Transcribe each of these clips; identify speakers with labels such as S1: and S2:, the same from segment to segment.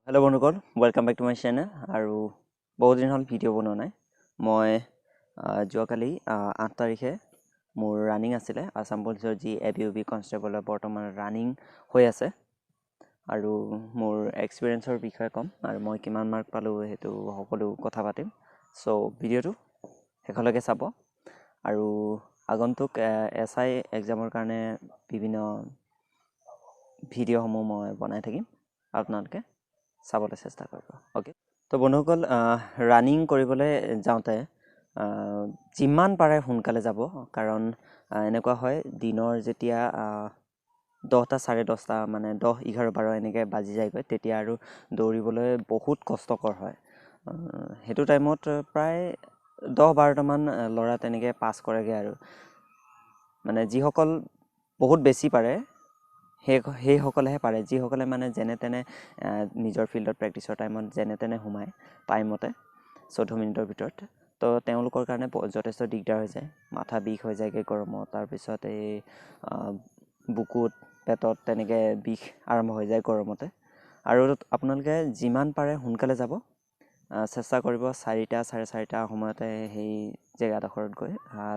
S1: Hello' বন্ধুগণ, welcome back to my channel. আৰু বহুত দিন হ'ল ভিডিঅ' বনোৱা নাই। মই যোৱাকালি 8 তাৰিখে মোৰ ৰানিং আছিলে আছাম পুলিচৰ যি ABUB কনষ্টেবলৰ বৰ্তমান ৰানিং হৈ আছে। আৰু মোৰ এক্সপিৰিয়েঞ্চৰ বিষয়ে ক'ম আৰু মই কিমান মাৰ্ক পালোঁ সেইটো সকলো কথা পাতিম। চ' ভিডিঅ'টো শেষলৈকে চাব। আৰু আগন্তুক SI এক্সামৰ কাৰণে বিভিন্ন ভিডিঅ'সমূহ মই বনাই থাকিম, আপোনালোকে চাবলৈ চেষ্টা কৰিব। অ'কে, তো বন্ধুসকল, ৰানিং কৰিবলৈ যাওঁতে যিমান পাৰে সোনকালে যাব, কাৰণ এনেকুৱা হয় দিনৰ যেতিয়া 10টা 10:30 মানে 10, 11, 12 এনেকৈ বাজি যায়গৈ, তেতিয়া আৰু দৌৰিবলৈ বহুত কষ্টকৰ হয়। সেইটো টাইমত প্ৰায় 10-12টামান ল'ৰা তেনেকৈ পাছ কৰেগৈ। আৰু মানে যিসকল বহুত বেছি পাৰে সেইসকলেহে পাৰে, যিসকলে মানে যেনে তেনে নিজৰ ফিল্ডত প্ৰেক্টিছৰ টাইমত যেনে তেনে সোমায় টাইমতে 14 মিনিটৰ ভিতৰত। তো তেওঁলোকৰ কাৰণে যথেষ্ট দিগদাৰ হৈ যায়, মাথা বিষ হৈ যায়গৈ গৰমত। তাৰপিছত এই বুকুত পেটত তেনেকৈ বিষ আৰম্ভ হৈ যায় গৰমতে। আৰু আপোনালোকে যিমান পাৰে সোনকালে যাব চেষ্টা কৰিব। 4টা 4:30 সময়তে সেই জেগাডোখৰত গৈ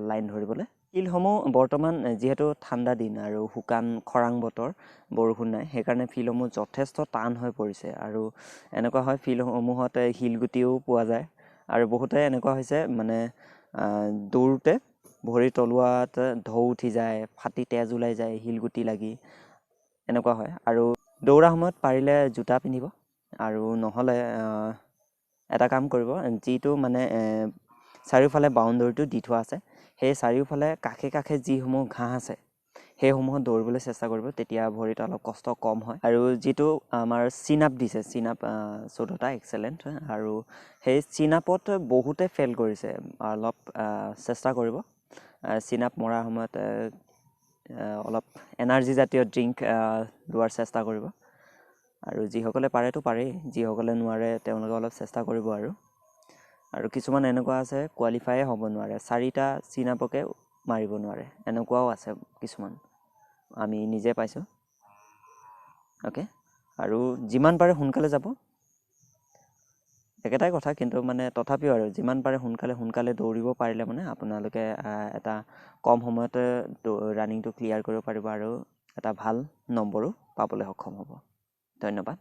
S1: লাইন ধৰিবলৈ। ফিল্ডসমূহ বৰ্তমান যিহেতু ঠাণ্ডা দিন আৰু শুকান খৰাং বতৰ, বৰষুণ নাই, সেইকাৰণে ফিল্ডসমূহ যথেষ্ট টান হৈ পৰিছে। আৰু এনেকুৱা হয় ফিল্ডসমূহত শিলগুটিও পোৱা যায়। আৰু বহুতে এনেকুৱা হৈছে মানে দৌৰোতে ভৰি তলুৱাত ঢৌ উঠি যায়, ফাটি তেজ ওলাই যায় শিলগুটি লাগি, এনেকুৱা হয়। আৰু দৌৰা সময়ত পাৰিলে জোতা পিন্ধিব, আৰু নহ'লে এটা কাম কৰিব, যিটো মানে চাৰিওফালে বাউণ্ডেৰীটো দি থোৱা আছে, সেই চাৰিওফালে কাষে কাষে যিসমূহ ঘাঁহ আছে সেইসমূহত দৌৰিবলৈ চেষ্টা কৰিব, তেতিয়া ভৰিত অলপ কষ্ট কম হয়। আৰু যিটো আমাৰ চিন আপ দিছে, চিন আপ 14টা এক্সেলেণ্ট। আৰু সেই চিন আপত বহুতে ফেইল কৰিছে। অলপ চেষ্টা কৰিব চিন আপ মৰাৰ সময়ত অলপ এনাৰ্জি জাতীয় ড্ৰিংক লোৱাৰ চেষ্টা কৰিব। আৰু যিসকলে পাৰেতো পাৰেই, যিসকলে নোৱাৰে তেওঁলোকে অলপ চেষ্টা কৰিব। আৰু কিছুমান এনেকুৱা আছে কোৱালিফায়ে হ'ব নোৱাৰে, 4টা চিন আপকে মাৰিব নোৱাৰে, এনেকুৱাও আছে কিছুমান, আমি নিজে পাইছোঁ। অ'কে, আৰু যিমান পাৰে সোনকালে যাব, একেটাই কথা, কিন্তু মানে তথাপিও আৰু যিমান পাৰে সোনকালে দৌৰিব পাৰিলে মানে আপোনালোকে এটা কম সময়তে ৰানিংটো ক্লিয়াৰ কৰিব পাৰিব আৰু এটা ভাল নম্বৰো পাবলৈ সক্ষম হ'ব। ধন্যবাদ।